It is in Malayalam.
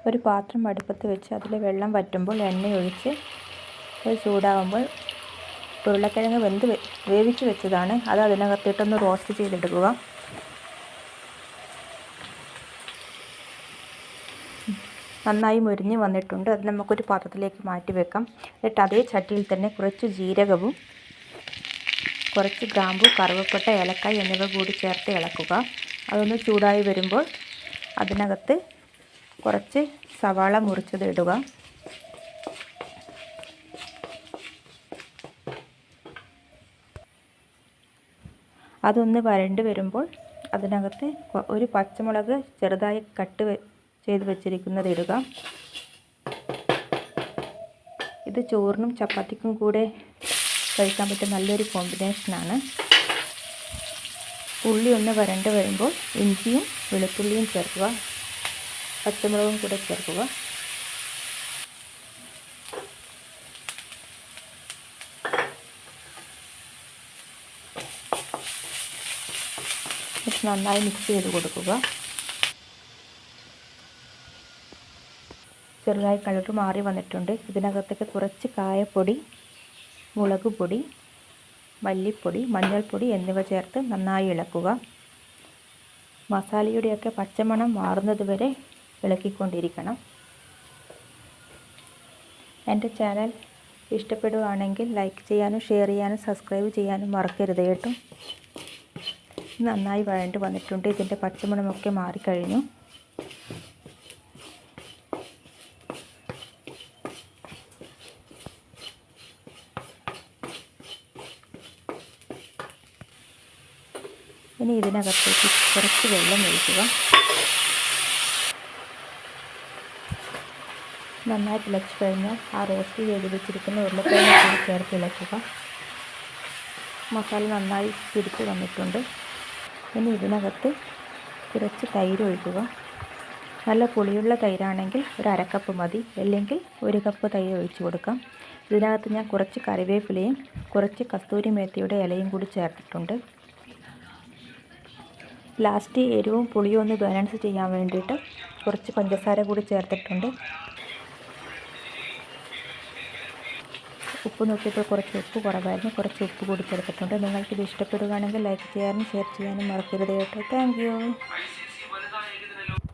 ഒരു പാത്രം അടുപ്പത്ത് വെച്ച് അതിൽ വെള്ളം വറ്റുമ്പോൾ എണ്ണ ഒഴിച്ച് അത് ചൂടാകുമ്പോൾ ഉരുളക്കിഴങ്ങ് വേവിച്ച് വെച്ചതാണ് അത് അതിനകത്തിട്ടൊന്ന് റോസ്റ്റ് ചെയ്തെടുക്കുക. നന്നായി മുരിഞ്ഞ് വന്നിട്ടുണ്ട്. അത് നമുക്കൊരു പാത്രത്തിലേക്ക് മാറ്റി വെക്കാം. എന്നിട്ട് അതേ ചട്ടിയിൽ തന്നെ കുറച്ച് ജീരകവും കുറച്ച് ഗ്രാമ്പു, കറുവപ്പട്ട, ഏലക്കായ് എന്നിവ കൂടി ചേർത്ത് ഇളക്കുക. അതൊന്ന് ചൂടായി വരുമ്പോൾ അതിനകത്ത് കുറച്ച് സവാള മുറിച്ചത് ഇടുക. അതൊന്ന് വരണ്ട് വരുമ്പോൾ അതിനകത്ത് ഒരു പച്ചമുളക് ചെറുതായി കട്ട് ചെയ്ത് വെച്ചിരിക്കുന്നത് ഇടുക. ഇത് ചോറിനും ചപ്പാത്തിക്കും കൂടെ കഴിക്കാൻ പറ്റിയ നല്ലൊരു കോമ്പിനേഷനാണ്. ഉള്ളി ഒന്ന് വരണ്ട് വരുമ്പോൾ ഇഞ്ചിയും വെളുത്തുള്ളിയും ചേർക്കുക, പച്ചമുളകും കൂടെ ചേർക്കുക. നന്നായി മിക്സ് ചെയ്ത് കൊടുക്കുക. ചെറുതായി കളർ മാറി വന്നിട്ടുണ്ട്. ഇതിനകത്തേക്ക് കുറച്ച് കായപ്പൊടി, മുളക് പൊടി, മല്ലിപ്പൊടി, മഞ്ഞൾപ്പൊടി എന്നിവ ചേർത്ത് നന്നായി ഇളക്കുക. മസാലയുടെയൊക്കെ പച്ചമണം മാറുന്നത് വരെ ഇളക്കിക്കൊണ്ടിരിക്കണം. എൻ്റെ ചാനൽ ഇഷ്ടപ്പെടുകയാണെങ്കിൽ ലൈക്ക് ചെയ്യാനും ഷെയർ ചെയ്യാനും സബ്സ്ക്രൈബ് ചെയ്യാനും മറക്കരുത് കേട്ടോ. നന്നായി വഴണ്ട് വന്നിട്ടുണ്ട്. ഇതിൻ്റെ പച്ചമണമൊക്കെ മാറിക്കഴിഞ്ഞു. ഇനി ഇതിനകത്തേക്ക് കുറച്ച് വെള്ളം ഒഴിക്കുക. നന്നായി തിളച്ച് കഴിഞ്ഞാൽ ആ റോസ്റ്റ് ചെയ്ത് വെച്ചിരിക്കുന്ന ഉരുളക്കിഴങ്ങ് കൂടി ചേർത്ത് ഇളക്കുക. മസാല നന്നായി പിടിച്ച് വന്നിട്ടുണ്ട്. ഇനി ഇതിനകത്ത് കുറച്ച് തൈര് ഒഴിക്കുക. നല്ല പുളിയുള്ള തൈരാണെങ്കിൽ ഒരു അരക്കപ്പ് മതി, അല്ലെങ്കിൽ 1 കപ്പ് തൈര് ഒഴിച്ച് കൊടുക്കാം. ഇതിനകത്ത് ഞാൻ കുറച്ച് കറിവേപ്പിലയും കുറച്ച് കസ്തൂരി മേത്തിയുടെ ഇലയും കൂടി ചേർത്തിട്ടുണ്ട്. ലാസ്റ്റ് എരിവും പുളിയും ഒന്ന് ബാലൻസ് ചെയ്യാൻ വേണ്ടിയിട്ട് കുറച്ച് പഞ്ചസാര കൂടി ചേർത്തിട്ടുണ്ട്. ഉപ്പ് നോക്കിയപ്പോൾ കുറച്ച് ഉപ്പ് കുറവായിരുന്നു, കുറച്ച് ഉപ്പ് കൂടി ചേർത്തിട്ടുണ്ട്. നിങ്ങൾക്കിത് ഇഷ്ടപ്പെടുകയാണെങ്കിൽ ലൈക്ക് ചെയ്യാനും ഷെയർ ചെയ്യാനും മറക്കരുത് കേട്ടോ. Thank you.